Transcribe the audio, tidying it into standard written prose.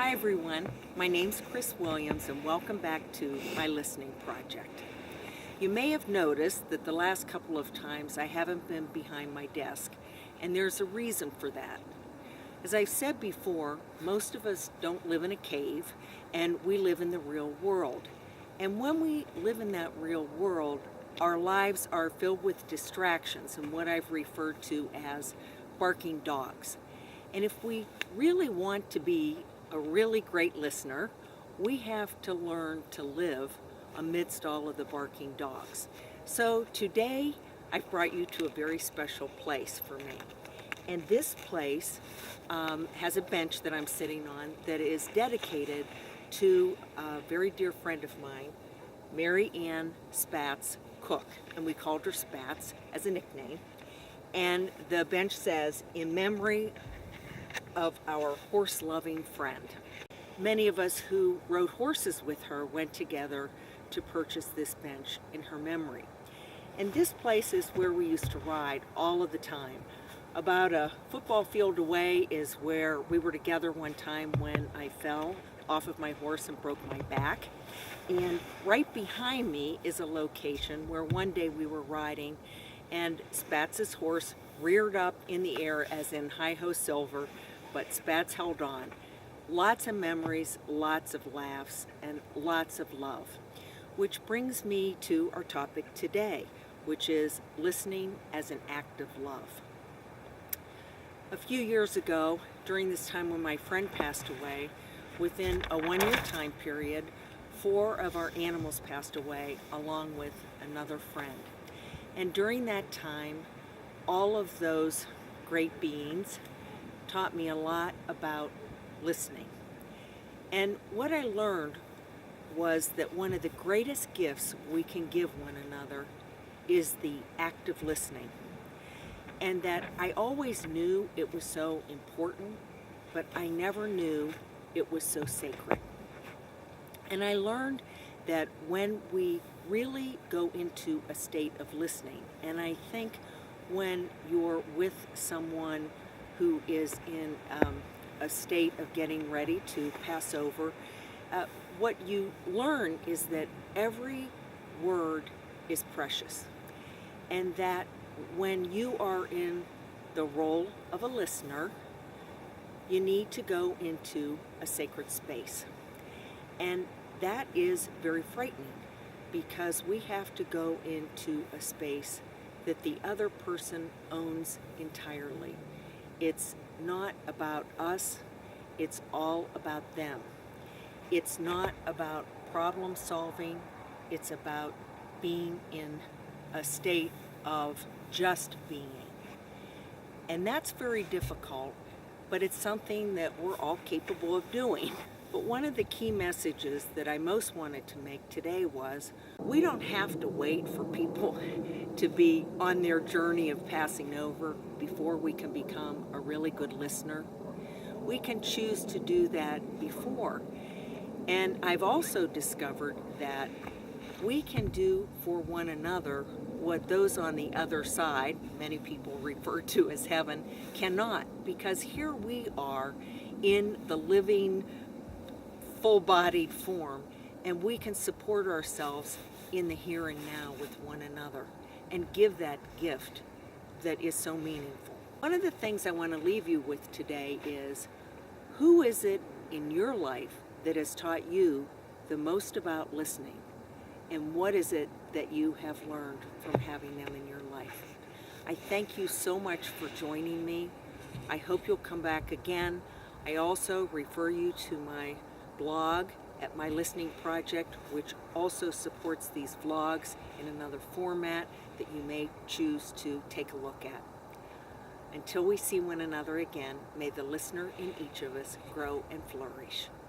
Hi everyone, my name's Chris Williams and welcome back to my listening project. You may have noticed that the last couple of times I haven't been behind my desk, and there's a reason for that. As I've said before, most of us don't live in a cave and we live in the real world. And when we live in that real world, our lives are filled with distractions and what I've referred to as barking dogs. And if we really want to be a really great listener, we have to learn to live amidst all of the barking dogs. So today, I've brought you to a very special place for me. And this place has a bench that I'm sitting on that is dedicated to a very dear friend of mine, Mary Ann Spatz Cook. And we called her Spatz as a nickname. And the bench says, in memory of our horse-loving friend. Many of us who rode horses with her went together to purchase this bench in her memory. And this place is where we used to ride all of the time. About a football field away is where we were together one time when I fell off of my horse and broke my back. And right behind me is a location where one day we were riding and Spatz's horse reared up in the air as in hi-ho silver, but Spatz held on. Lots of memories, lots of laughs, and lots of love. Which brings me to our topic today, which is listening as an act of love. A few years ago, during this time when my friend passed away, within a 1-year time period, 4 of our animals passed away along with another friend. And during that time, all of those great beings taught me a lot about listening. And what I learned was that one of the greatest gifts we can give one another is the act of listening. And that I always knew it was so important, but I never knew it was so sacred. And I learned that when we really go into a state of listening, and I think when you're with someone who is in a state of getting ready to pass over, what you learn is that every word is precious, and that when you are in the role of a listener, you need to go into a sacred space. And that is very frightening because we have to go into a space that the other person owns entirely. It's not about us, it's all about them. It's not about problem solving, it's about being in a state of just being. And that's very difficult, but it's something that we're all capable of doing. But one of the key messages that I most wanted to make today was we don't have to wait for people to be on their journey of passing over before we can become a really good listener. We can choose to do that before. And I've also discovered that we can do for one another what those on the other side, many people refer to as heaven, cannot. Because here we are in the living, full-bodied form, and we can support ourselves in the here and now with one another and give that gift that is so meaningful. One of the things I want to leave you with today is, who is it in your life that has taught you the most about listening? And what is it that you have learned from having them in your life? I thank you so much for joining me. I hope you'll come back again. I also refer you to my blog at My Listening Project, which also supports these vlogs in another format that you may choose to take a look at. Until we see one another again, may the listener in each of us grow and flourish.